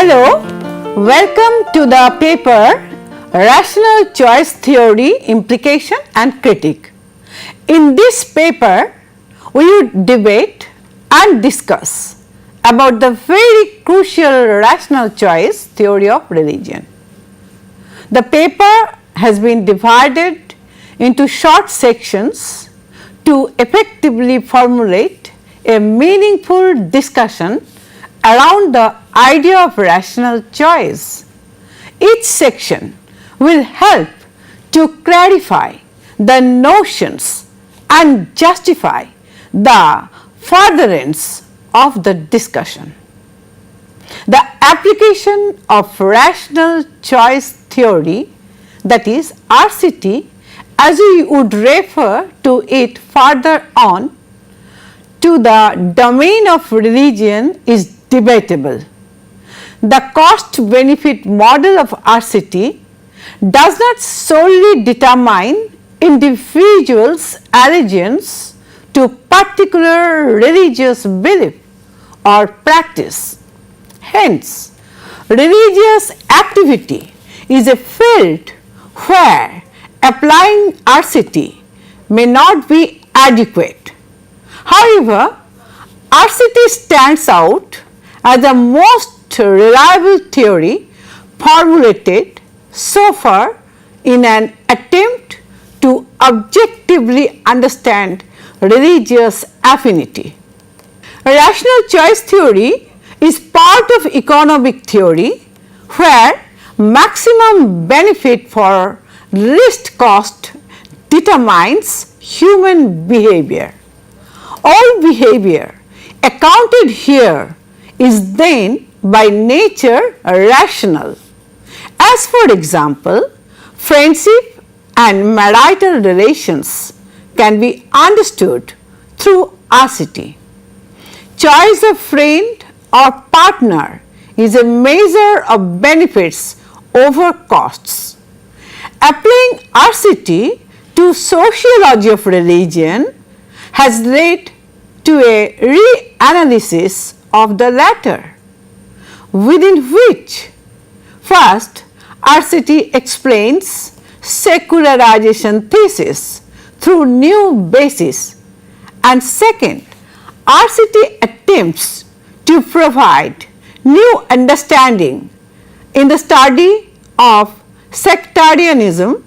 Hello, welcome to the paper Rational Choice Theory, Implication and Critique. In this paper, we would debate and discuss about the very crucial rational choice theory of religion. The paper has been divided into short sections to effectively formulate a meaningful discussion around the idea of rational choice. Each section will help to clarify the notions and justify the furtherance of the discussion. The application of rational choice theory, that is RCT, as we would refer to it further on, to the domain of religion is debatable. The cost benefit model of RCT does not solely determine individuals' allegiance to particular religious belief or practice. Hence, religious activity is a field where applying RCT may not be adequate. However, RCT stands out as the most reliable theory formulated so far in an attempt to objectively understand religious affinity. Rational choice theory is part of economic theory where maximum benefit for least cost determines human behavior. All behavior accounted here is then by nature rational. As for example, friendship and marital relations can be understood through RCT. Choice of friend or partner is a measure of benefits over costs. Applying RCT to sociology of religion has led to a reanalysis of the latter, within which first RCT explains secularization thesis through new basis, and second RCT attempts to provide new understanding in the study of sectarianism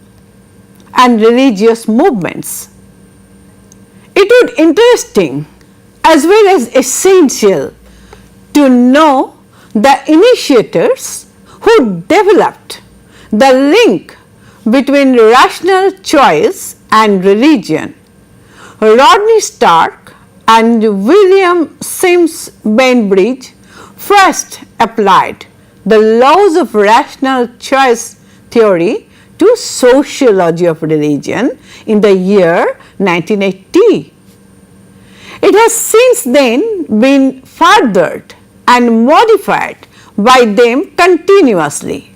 and religious movements. It would be interesting as well as essential to know the initiators who developed the link between rational choice and religion. Rodney Stark and William Sims Bainbridge first applied the laws of rational choice theory to sociology of religion in the year 1980. It has since then been furthered and modified by them continuously.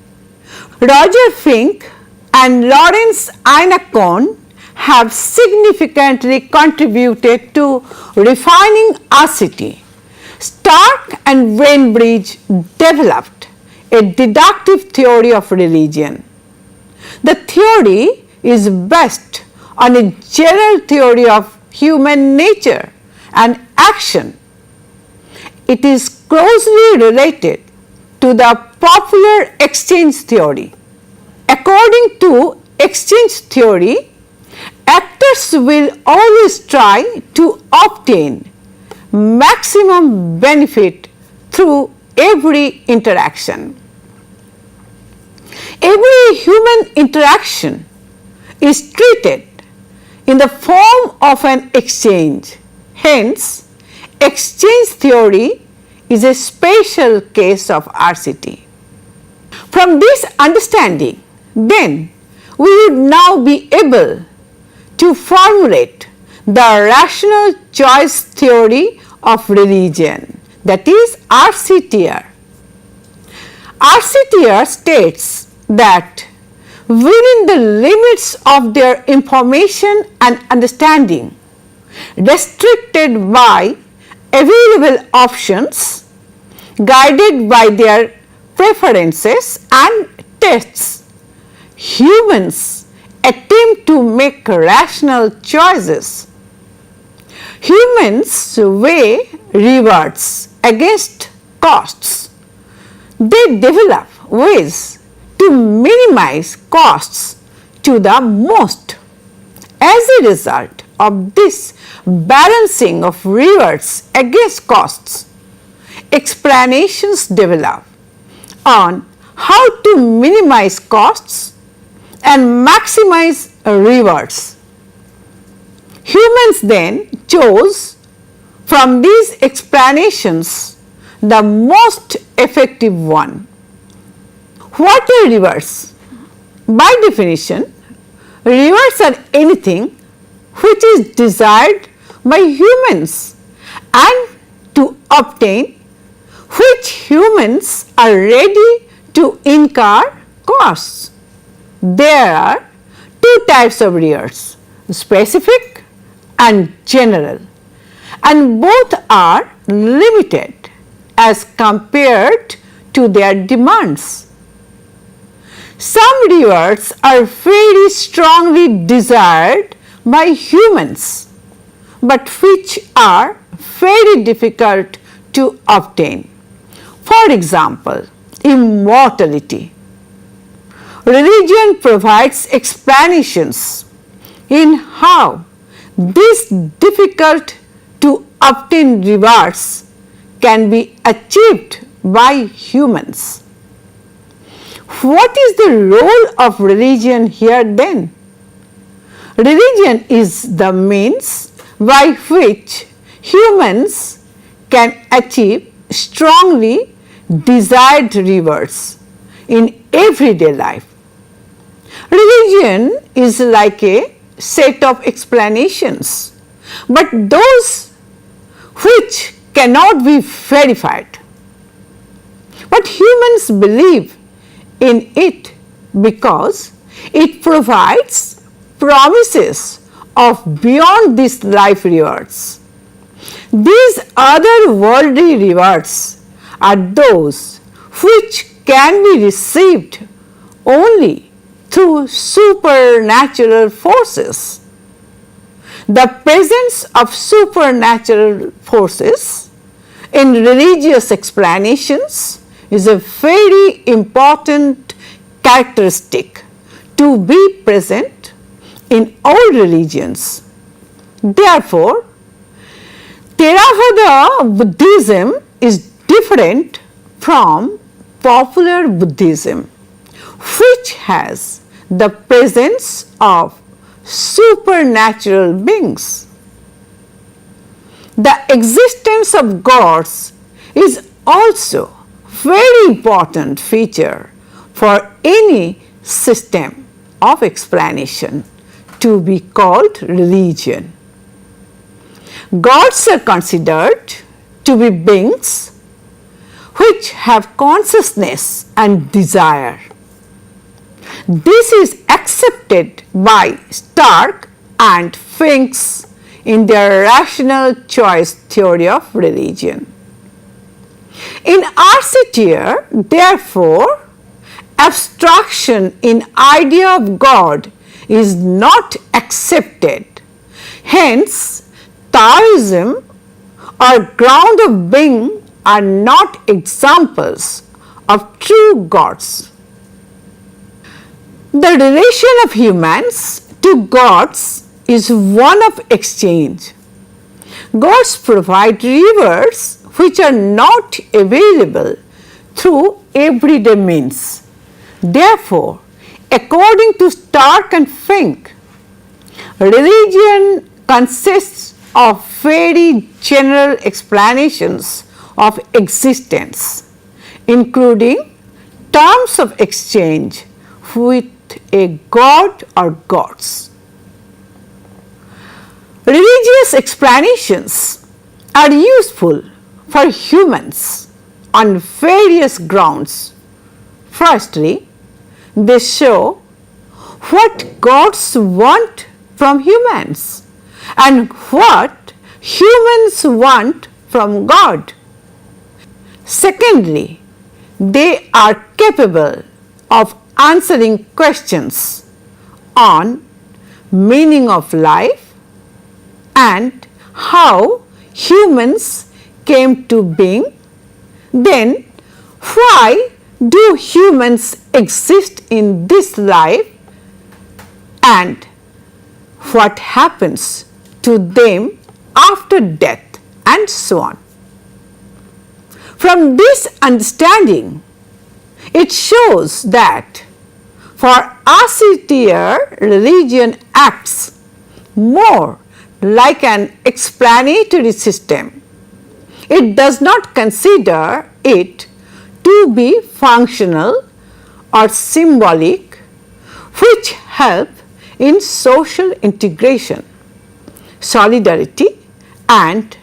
Roger Fink and Lawrence Einacon have significantly contributed to refining RCT. Stark and Bainbridge developed a deductive theory of religion. The theory is based on a general theory of human nature and action. It is closely related to the popular exchange theory. According to exchange theory, actors will always try to obtain maximum benefit through every interaction. Every human interaction is treated in the form of an exchange. Hence, exchange theory is a special case of RCT. From this understanding, then, we would now be able to formulate the rational choice theory of religion, that is RCTR. RCTR states that within the limits of their information and understanding, restricted by available options, guided by their preferences and tastes. Humans attempt to make rational choices. Humans weigh rewards against costs. They develop ways to minimize costs to the most. As a result of this balancing of rewards against costs, explanations develop on how to minimize costs and maximize rewards. Humans then chose from these explanations the most effective one. What are rewards? By definition, rewards are anything which is desired by humans and to obtain which humans are ready to incur costs. There are two types of rewards, specific and general, and both are limited as compared to their demands. Some rewards are very strongly desired by humans, but which are very difficult to obtain. For example, immortality. Religion provides explanations in how these difficult to obtain rewards can be achieved by humans. What is the role of religion here then? Religion is the means by which humans can achieve strongly desired rewards in everyday life. Religion is like a set of explanations, but those which cannot be verified. But humans believe in it because it provides promises of beyond this life rewards. These other worldly rewards are those which can be received only through supernatural forces. The presence of supernatural forces in religious explanations is a very important characteristic to be present in all religions. Therefore, Theravada Buddhism is different from popular Buddhism, which has the presence of supernatural beings. The existence of gods is also very important feature for any system of explanation to be called religion. Gods are considered to be beings which have consciousness and desire. This is accepted by Stark and Finks in their rational choice theory of religion. In Arcetier, therefore, abstraction in idea of God is not accepted. Hence, Taoism or ground of being are not examples of true gods. The relation of humans to gods is one of exchange. Gods provide rewards which are not available through everyday means. Therefore, according to Stark and Fink, religion consists of very general explanations of existence, including terms of exchange with a god or gods. Religious explanations are useful for humans on various grounds. Firstly, they show what gods want from humans and what humans want from God. Secondly, they are capable of answering questions on meaning of life and how humans came to being, then why do humans exist in this life and what happens to them after death, and so on. From this understanding, it shows that for Assetier, religion acts more like an explanatory system. It does not consider it to be functional or symbolic, which help in social integration, solidarity, and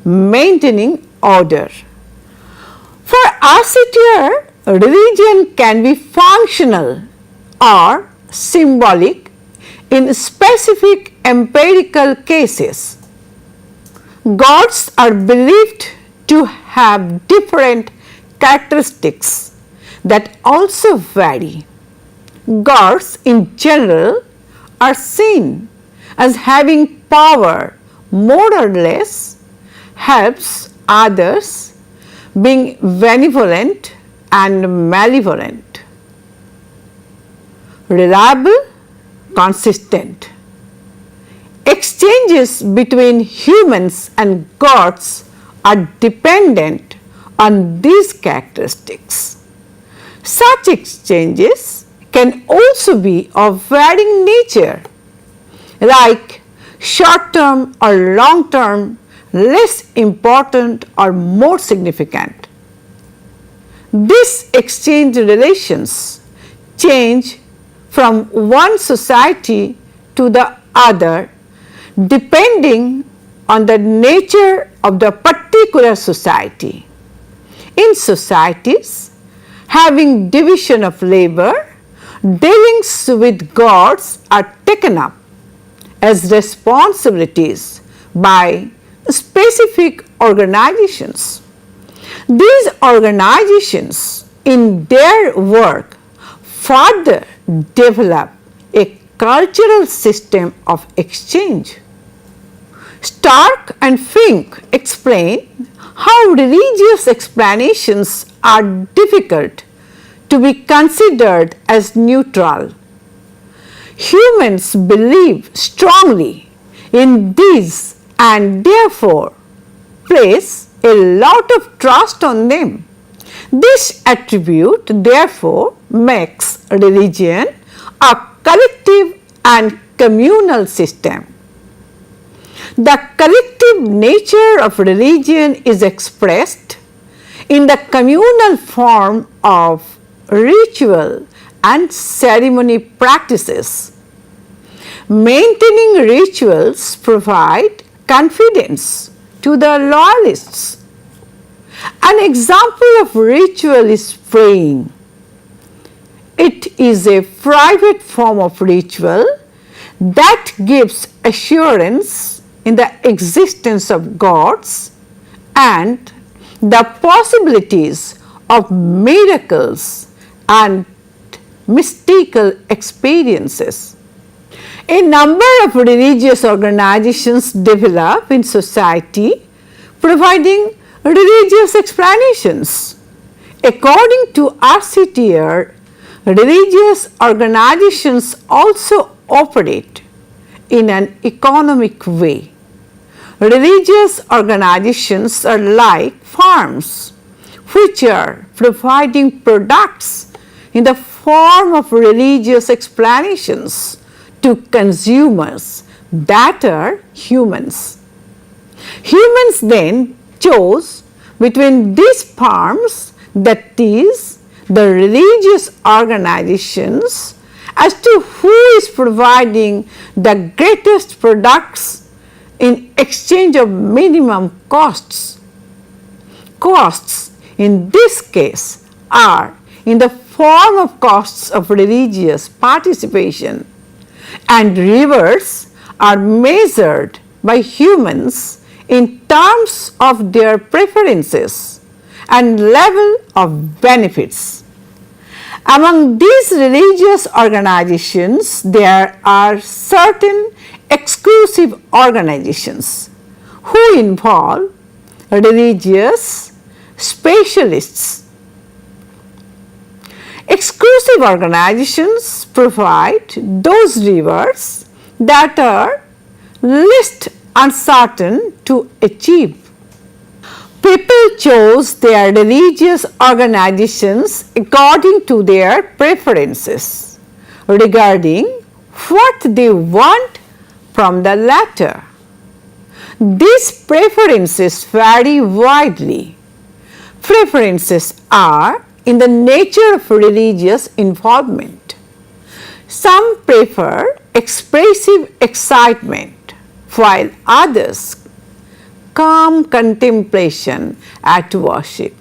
maintaining order. For Assetier, religion can be functional or symbolic in specific empirical cases. Gods are believed to have different characteristics that also vary. Gods in general are seen as having power more or less, helps others, being benevolent and malevolent, reliable, consistent. Exchanges between humans and gods are dependent on these characteristics. Such exchanges can also be of varying nature, like short-term or long-term, less important or more significant. These exchange relations change from one society to the other depending on the nature of the particular society. In societies having division of labor, dealings with gods are taken up as responsibilities by specific organizations. These organizations in their work further develop a cultural system of exchange. Stark and Fink explain how religious explanations are difficult to be considered as neutral. Humans believe strongly in these and therefore place a lot of trust on them. This attribute therefore makes religion a collective and communal system. The collective nature of religion is expressed in the communal form of ritual and ceremony practices. Maintaining rituals provide confidence to the loyalists. An example of ritual is praying. It is a private form of ritual that gives assurance in the existence of gods and the possibilities of miracles and mystical experiences. A number of religious organizations develop in society providing religious explanations. According to Assetier, religious organizations also operate in an economic way. Religious organizations are like farms which are providing products in the form of religious explanations to consumers that are humans. Humans then chose between these farms, that is, the religious organizations, as to who is providing the greatest products in exchange of minimum costs. Costs in this case are in the form of costs of religious participation, and rewards are measured by humans in terms of their preferences and level of benefits. Among these religious organizations, there are certain exclusive organizations who involve religious specialists. Exclusive organizations provide those rewards that are least uncertain to achieve. People chose their religious organizations according to their preferences regarding what they want from the latter. These preferences vary widely. Preferences are in the nature of religious involvement. Some prefer expressive excitement, while others calm contemplation at worship.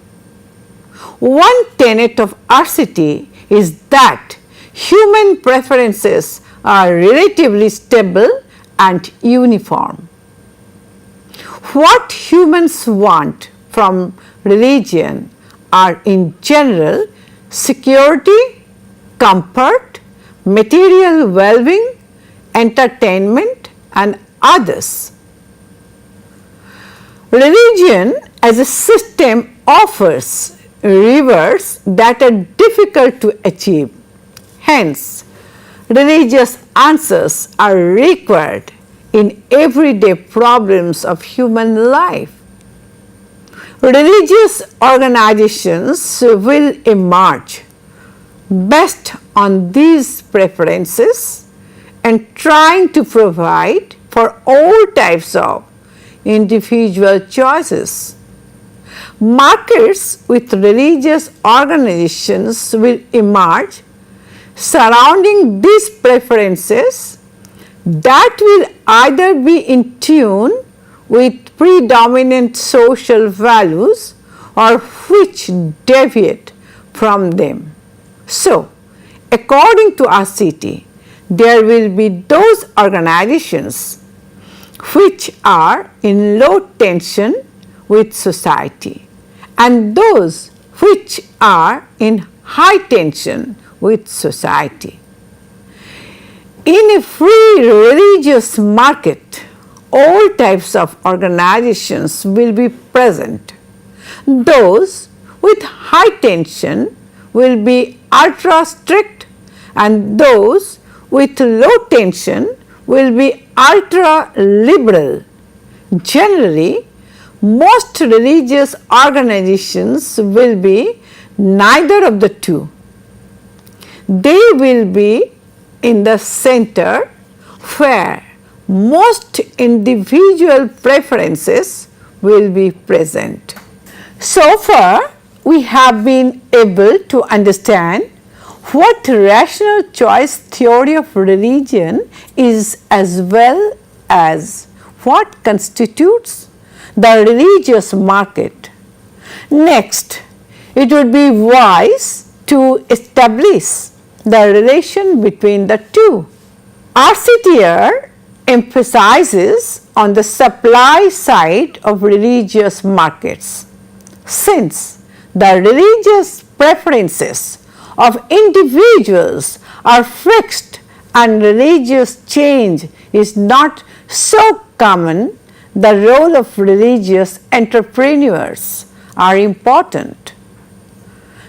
One tenet of RCT is that human preferences are relatively stable and uniform. What humans want from religion are in general security, comfort, material well-being, entertainment, and others. Religion as a system offers rewards that are difficult to achieve. Hence, religious answers are required in everyday problems of human life. Religious organizations will emerge based on these preferences and trying to provide for all types of individual choices. Markets with religious organizations will emerge surrounding these preferences that will either be in tune with predominant social values or which deviate from them. So, according to RCT, there will be those organizations which are in low tension with society and those which are in high tension with society. In a free religious market, all types of organizations will be present. Those with high tension will be ultra strict and those with low tension will be ultra liberal. Generally, most religious organizations will be neither of the two. They will be in the center where most individual preferences will be present. So far, we have been able to understand what rational choice theory of religion is as well as what constitutes the religious market. Next, it would be wise to establish the relation between the two. RCTR emphasizes on the supply side of religious markets, since the religious preferences of individuals are fixed and religious change is not so common. The role of religious entrepreneurs are important.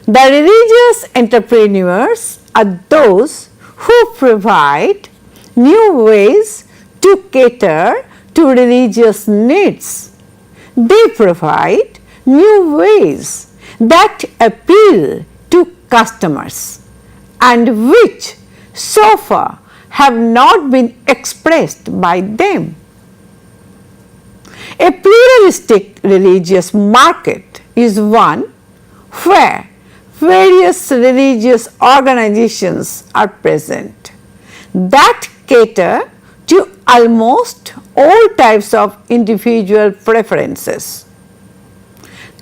The religious entrepreneurs are those who provide new ways to cater to religious needs. They provide new ways that appeal to customers and which so far have not been expressed by them. A pluralistic religious market is one where various religious organizations are present that cater to almost all types of individual preferences.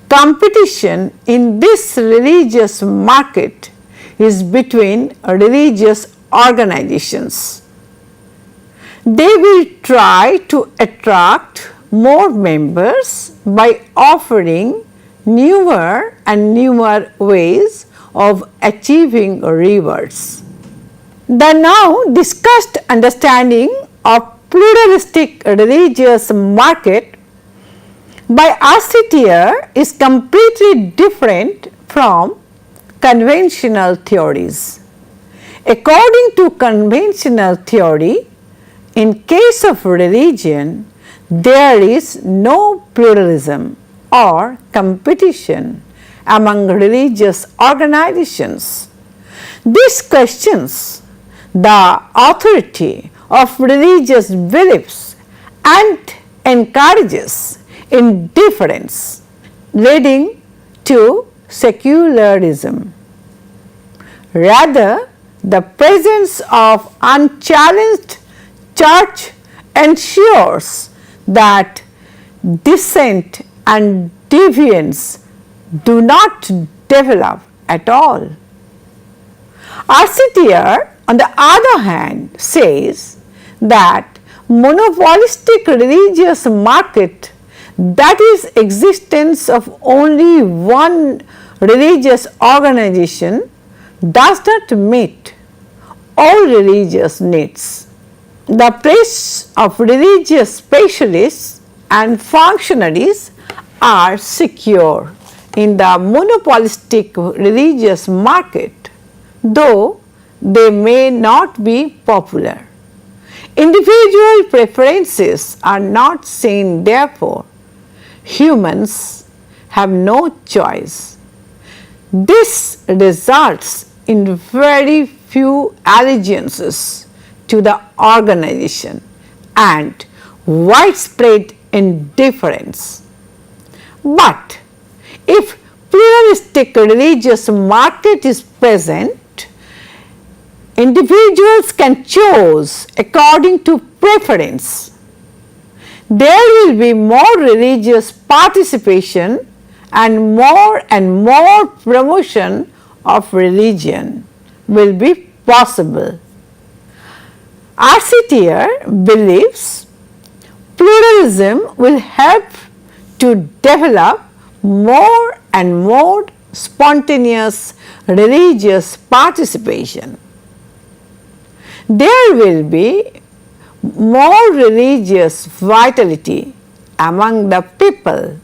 Competition in this religious market is between religious organizations. They will try to attract more members by offering newer and newer ways of achieving rewards. The now discussed understanding of pluralistic religious market by RCTR is completely different from conventional theories. According to conventional theory, in case of religion, there is no pluralism or competition among religious organizations. This questions the authority of religious beliefs and encourages indifference, leading to secularism. Rather, the presence of unchallenged church ensures that dissent and deviance do not develop at all. RCTR, on the other hand, says that monopolistic religious market, that is existence of only one religious organization, does not meet all religious needs. The place of religious specialists and functionaries are secure in the monopolistic religious market, though they may not be popular. Individual preferences are not seen, therefore, humans have no choice. This results in very few allegiances to the organization and widespread indifference. But if pluralistic religious market is present, individuals can choose according to preference. There will be more religious participation and more promotion of religion will be possible. RCTR believes pluralism will help to develop more and more spontaneous religious participation. There will be more religious vitality among the people.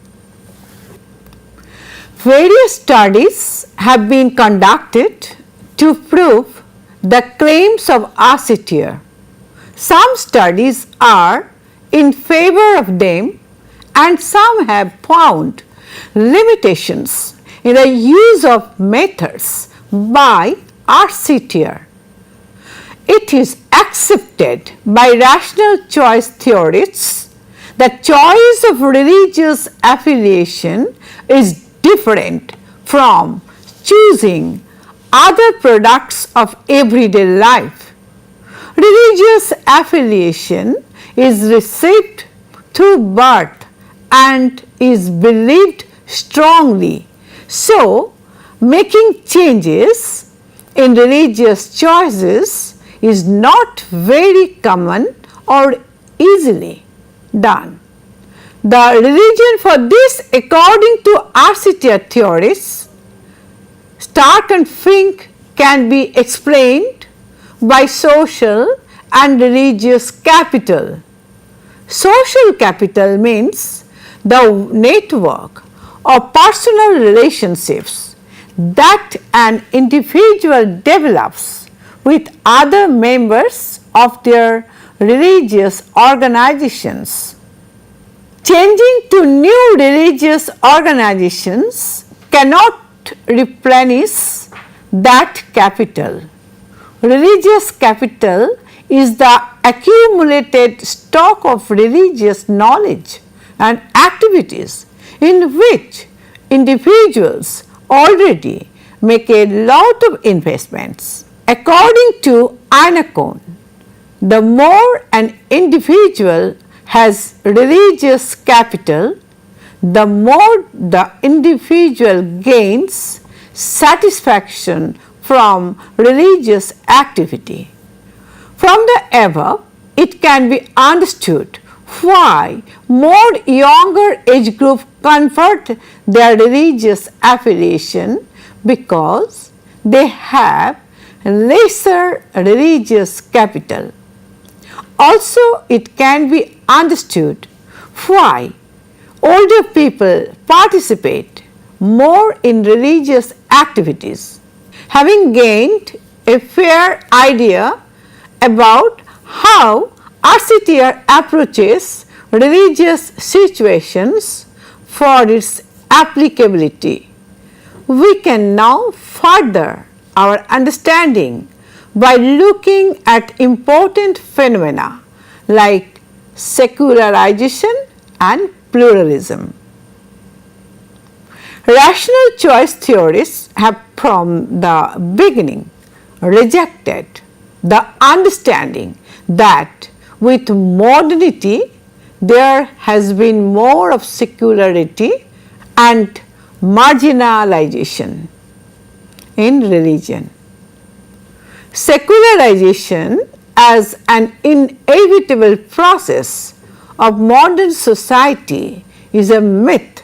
Various studies have been conducted to prove the claims of RCTR. Some studies are in favor of them and some have found limitations in the use of methods by RCTR. It is accepted by rational choice theorists that choice of religious affiliation is different from choosing other products of everyday life. Religious affiliation is received through birth and is believed strongly. So, making changes in religious choices is not very common or easily done. The reason for this, according to RCTR theorists, Stark and Fink, can be explained by social and religious capital. Social capital means the network of personal relationships that an individual develops with other members of their religious organizations. Changing to new religious organizations cannot replenish that capital. Religious capital is the accumulated stock of religious knowledge and activities in which individuals already make a lot of investments. According to Anacone, the more an individual has religious capital, the more the individual gains satisfaction from religious activity. From the above, it can be understood why more younger age group convert their religious affiliation? Because they have lesser religious capital. Also, it can be understood why older people participate more in religious activities, having gained a fair idea about how RCTR approaches religious situations for its applicability. We can now further our understanding by looking at important phenomena like secularization and pluralism. Rational choice theorists have from the beginning rejected the understanding that with modernity there has been more of secularity and marginalization in religion. Secularization as an inevitable process of modern society is a myth.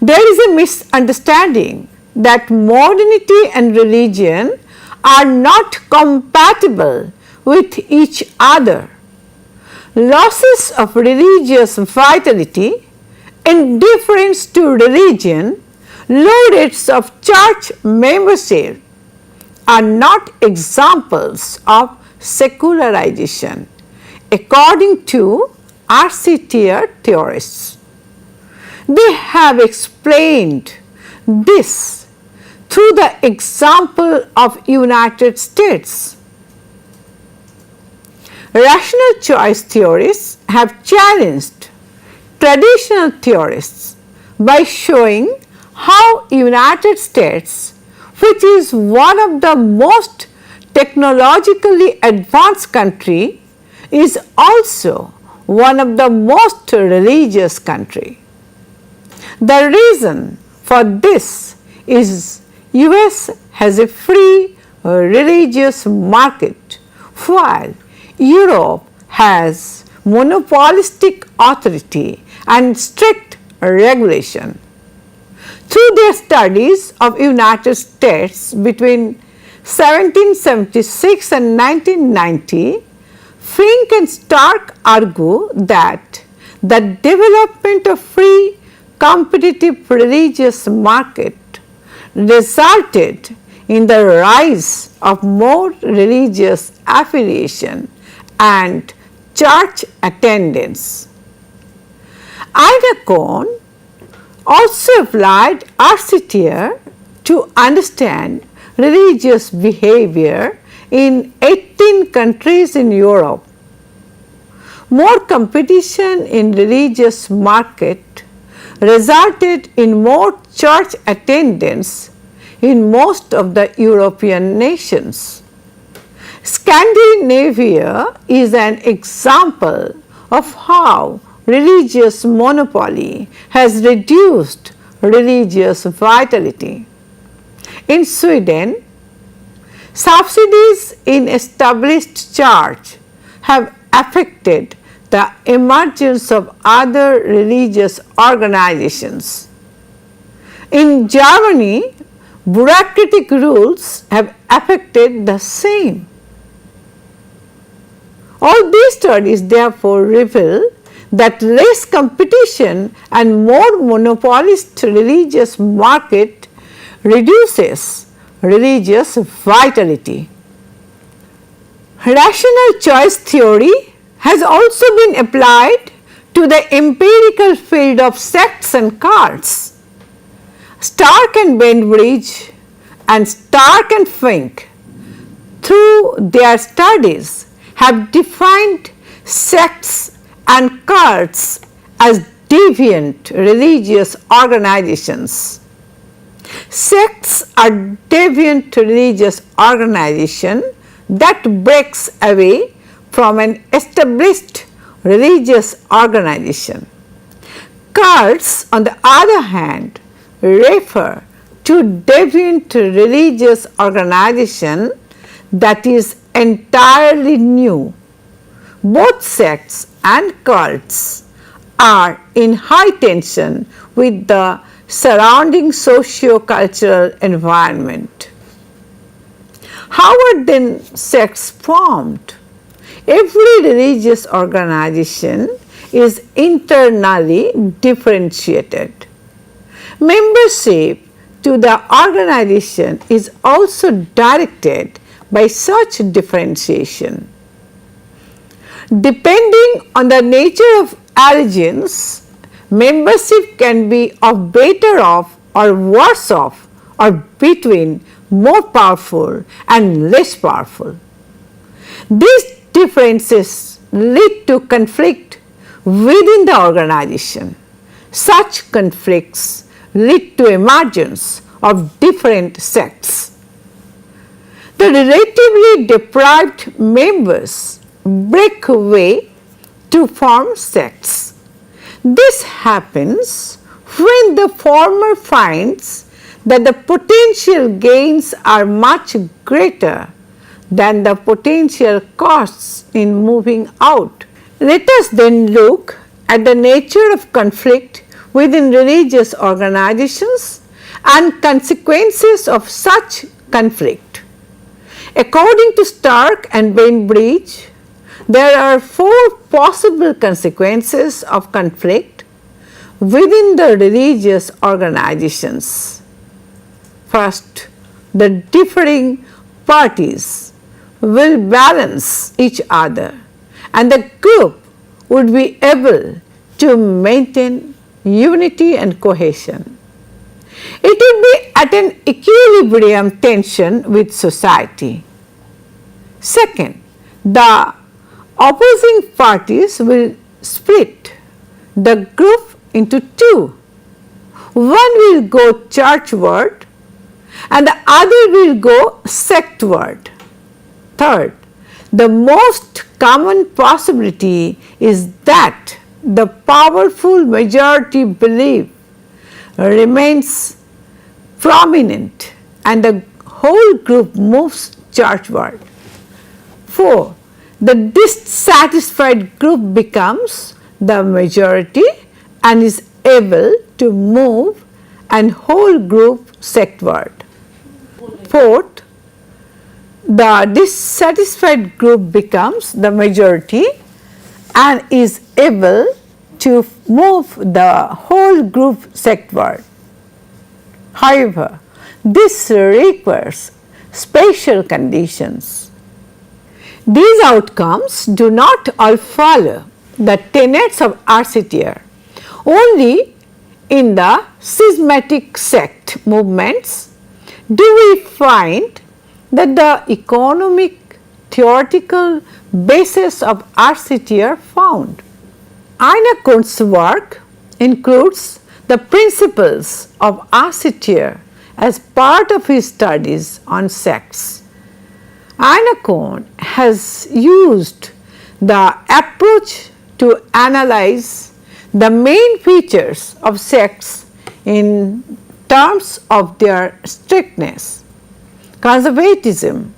There is a misunderstanding that modernity and religion are not compatible with each other. Losses of religious vitality, indifference to religion, low rates of church membership are not examples of secularization, according to RCTR theorists. They have explained this through the example of United States. Rational choice theorists have challenged traditional theorists by showing how United States, which is one of the most technologically advanced country, is also one of the most religious country. The reason for this is US has a free religious market, while Europe has monopolistic authority and strict regulation. Through their studies of United States between 1776 and 1990, Fink and Stark argue that the development of free competitive religious market resulted in the rise of more religious affiliation and church attendance. Ida Cohn also applied RCTR to understand religious behavior in 18 countries in Europe. More competition in religious market resulted in more church attendance in most of the European nations. Scandinavia is an example of how religious monopoly has reduced religious vitality. In Sweden, subsidies in established church have affected the emergence of other religious organizations. In Germany, bureaucratic rules have affected the same. All these studies therefore reveal that less competition and more monopolist religious market reduces religious vitality. Rational choice theory has also been applied to the empirical field of sects and cults. Stark and Bainbridge and Stark and Fink, through their studies, have defined sects and cults as deviant religious organizations. Sects are deviant religious organization that breaks away from an established religious organization. Cults, on the other hand, refer to deviant religious organization that is entirely new. Both sects and cults are in high tension with the surrounding socio-cultural environment. How are then sects formed? Every religious organization is internally differentiated. Membership to the organization is also directed by such differentiation. Depending on the nature of allegiance, membership can be of better off or worse off or between more powerful and less powerful. These differences lead to conflict within the organization. Such conflicts lead to emergence of different sects. The relatively deprived members break away to form sects. This happens when the former finds that the potential gains are much greater than the potential costs in moving out. Let us then look at the nature of conflict within religious organizations and consequences of such conflict. According to Stark and Bainbridge, there are 4 possible consequences of conflict within the religious organizations. First, the differing parties will balance each other and the group would be able to maintain unity and cohesion. It would be at an equilibrium tension with society. Second, the opposing parties will split the group into 2. One will go churchward and the other will go sectward. Third, the most common possibility is that the powerful majority belief remains prominent and the whole group moves churchward. 4. The dissatisfied group becomes the majority and is able to move and whole group sectward. Fourth, the dissatisfied group becomes the majority and is able to move the whole group sectward. However, this requires special conditions. These outcomes do not all follow the tenets of RCTR. Only in the schismatic sect movements do we find that the economic theoretical basis of RCTR found. Aina Kohn's work includes the principles of RCTR as part of his studies on sects. Aina Kohn has used the approach to analyze the main features of sects in terms of their strictness, conservatism,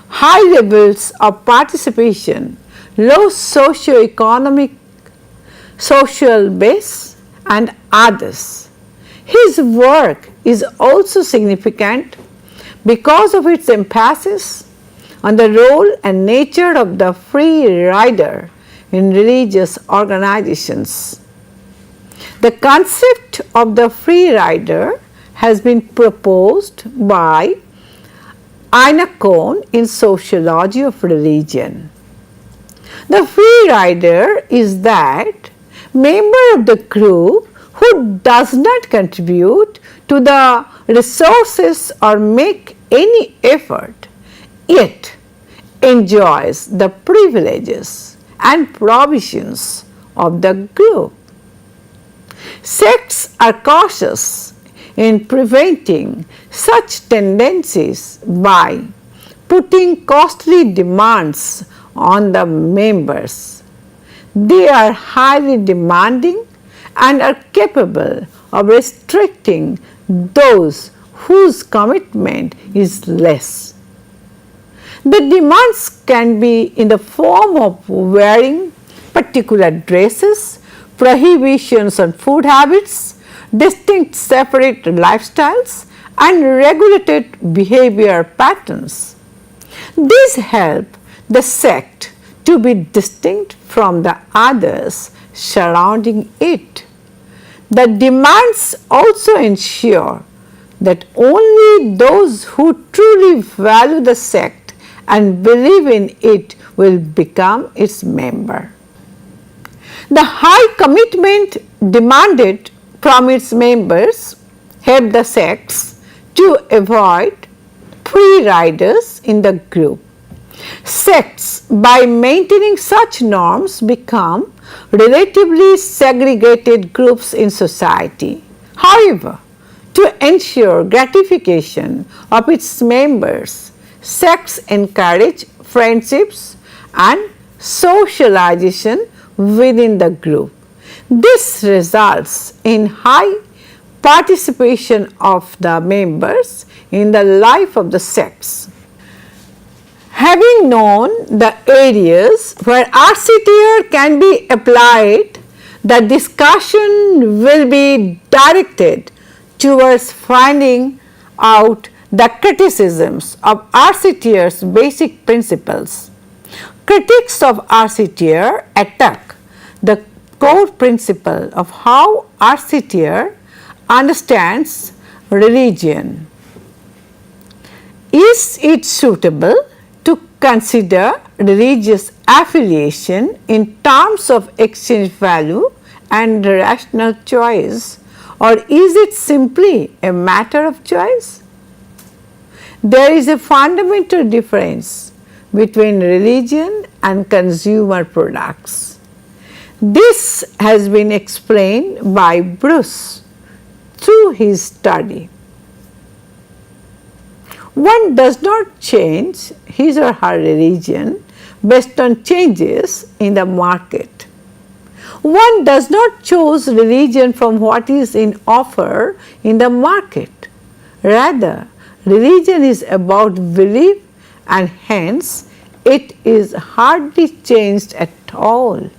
high levels of participation, low socio-economic social base and others. His work is also significant because of its emphasis on the role and nature of the free rider in religious organizations. The concept of the free rider has been proposed by Aina Kohn in Sociology of Religion. The free rider is that member of the group who does not contribute to the resources or make any effort, yet enjoys the privileges and provisions of the group. Sects are cautious in preventing such tendencies by putting costly demands on the members. They are highly demanding and are capable of restricting those whose commitment is less. The demands can be in the form of wearing particular dresses, prohibitions on food habits, distinct separate lifestyles, and regulated behavior patterns. These help the sect to be distinct from the others surrounding it. The demands also ensure that only those who truly value the sect and believe in it will become its member. The high commitment demanded from its members help the sects to avoid free riders in the group. Sects, by maintaining such norms, become relatively segregated groups in society. However, to ensure gratification of its members, sects encourage friendships and socialization within the group. This results in high participation of the members in the life of the sects. Having known the areas where RCTR can be applied, the discussion will be directed towards finding out the criticisms of RCTR's basic principles. Critics of RCTR attack the core principle of how RCTR understands religion. Is it suitable to consider religious affiliation in terms of exchange value and rational choice, or is it simply a matter of choice? There is a fundamental difference between religion and consumer products. This has been explained by Bruce through his study. One does not change his or her religion based on changes in the market. One does not choose religion from what is in offer in the market. Rather, religion is about belief, and hence it is hardly changed at all.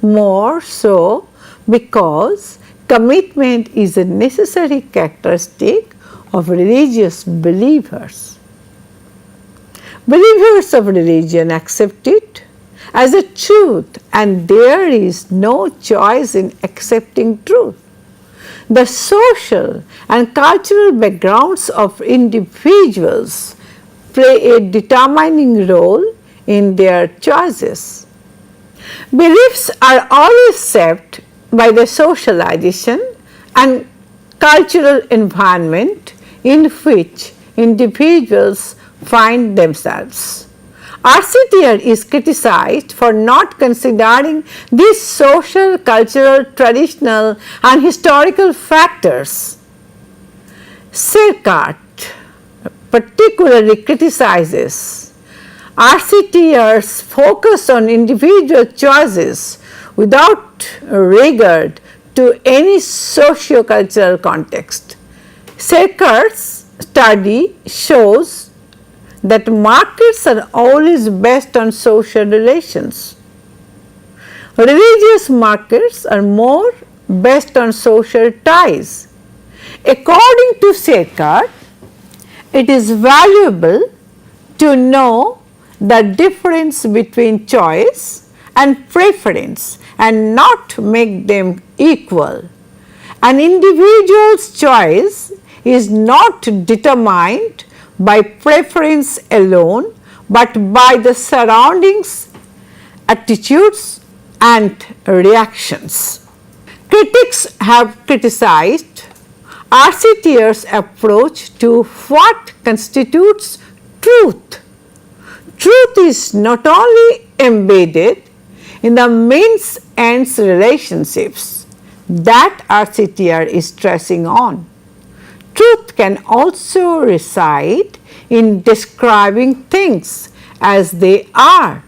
More so because commitment is a necessary characteristic of religious believers. Believers of religion accept it as a truth, and there is no choice in accepting truth. The social and cultural backgrounds of individuals play a determining role in their choices. Beliefs are always shaped by the socialization and cultural environment in which individuals find themselves. RCTR is criticized for not considering these social, cultural, traditional and historical factors. Sirkart particularly criticizes RCTR's focus on individual choices without regard to any socio-cultural context. Sirkart's study shows that markets are always based on social relations. Religious markets are more based on social ties. According to Sirkart, it is valuable to know the difference between choice and preference and not make them equal. An individual's choice is not determined by preference alone, but by the surroundings, attitudes and reactions. Critics have criticized RCTR's approach to what constitutes truth. Truth is not only embedded in the means-ends relationships that RCTR is stressing on. Truth can also reside in describing things as they are.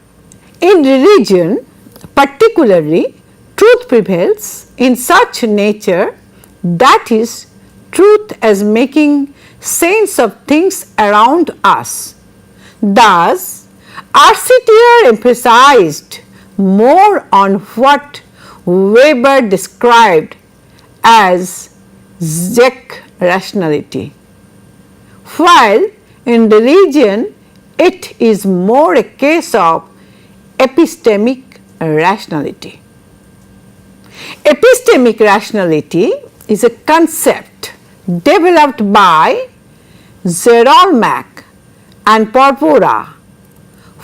In religion, particularly, truth prevails in such nature, that is, truth as making sense of things around us. Thus, RCTR emphasized more on what Weber described as Zec rationality, while in religion it is more a case of epistemic rationality. Epistemic rationality is a concept developed by Zerolmak and Porpora,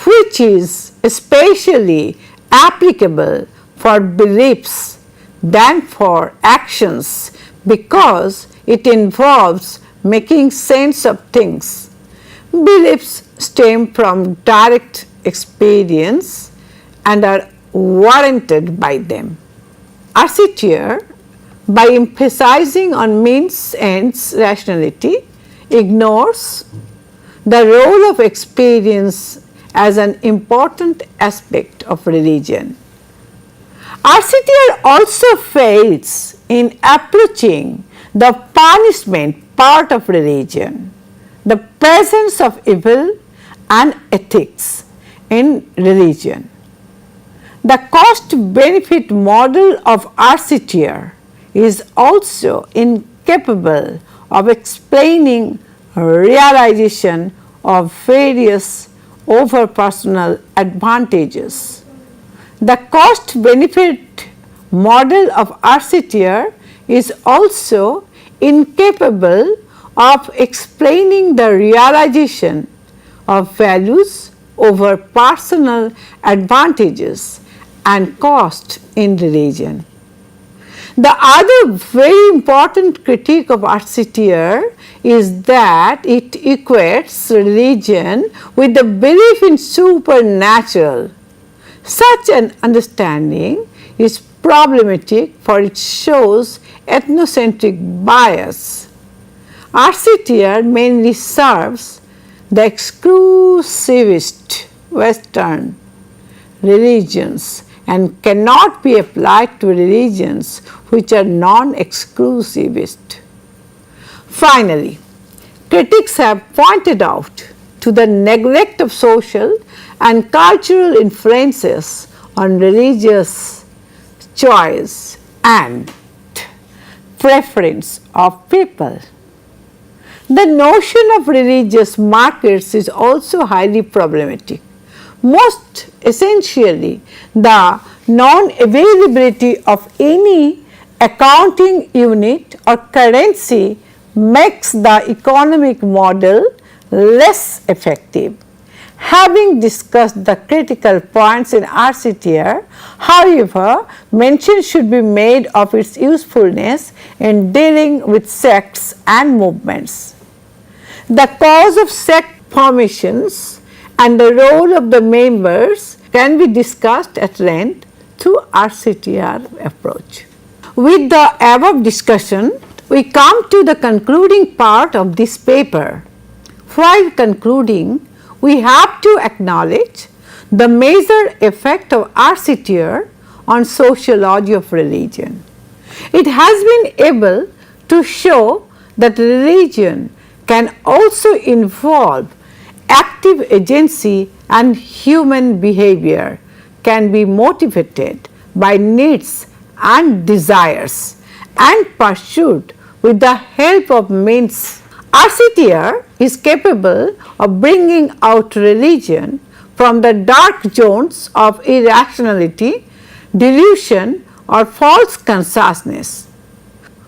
which is especially applicable for beliefs than for actions because it involves making sense of things. Beliefs stem from direct experience and are warranted by them. Arcetier, by emphasizing on means-ends rationality, ignores the role of experience as an important aspect of religion. Arcetier also fails in approaching the punishment part of religion, the presence of evil and ethics in religion. The cost-benefit model of Arcetier is also incapable of explaining realization of various over-personal advantages. The cost-benefit model of Arcetier is also incapable of explaining the realization of values over personal advantages and cost in religion. The other very important critique of Arcetier is that it equates religion with the belief in supernatural. Such an understanding is problematic for it shows ethnocentric bias. Arcetier mainly serves the exclusivist Western religions and cannot be applied to religions which are non-exclusivist. Finally, critics have pointed out to the neglect of social and cultural influences on religious choice and preference of people. The notion of religious markets is also highly problematic. Most essentially, the non-availability of any accounting unit or currency makes the economic model less effective. Having discussed the critical points in Arcetier, however, mention should be made of its usefulness in dealing with sects and movements. The cause of sect formations and the role of the members can be discussed at length through Arcetier approach. With the above discussion, we come to the concluding part of this paper. While concluding, we have to acknowledge the major effect of Arcetier on sociology of religion. It has been able to show that religion can also involve active agency and human behavior can be motivated by needs and desires and pursued with the help of means. Arcetier is capable of bringing out religion from the dark zones of irrationality, delusion or false consciousness.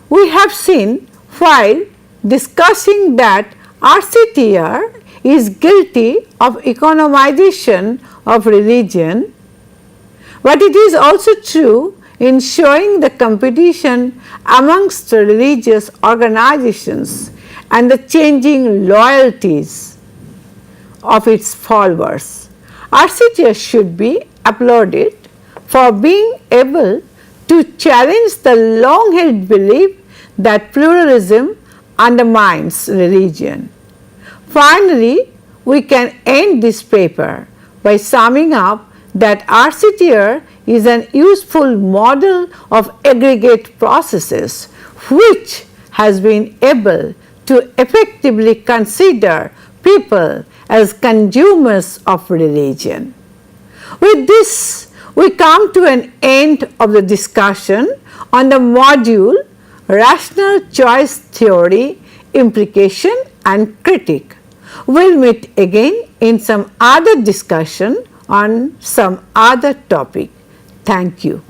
We have seen while discussing that Arcetier is guilty of economization of religion, but it is also true in showing the competition amongst religious organizations and the changing loyalties of its followers. Arcetier should be applauded for being able to challenge the long-held belief that pluralism undermines religion. Finally, we can end this paper by summing up that Arcetier is an useful model of aggregate processes which has been able to effectively consider people as consumers of religion. With this, we come to an end of the discussion on the module Rational Choice Theory, Implication and Critique. We will meet again in some other discussion on some other topic. Thank you.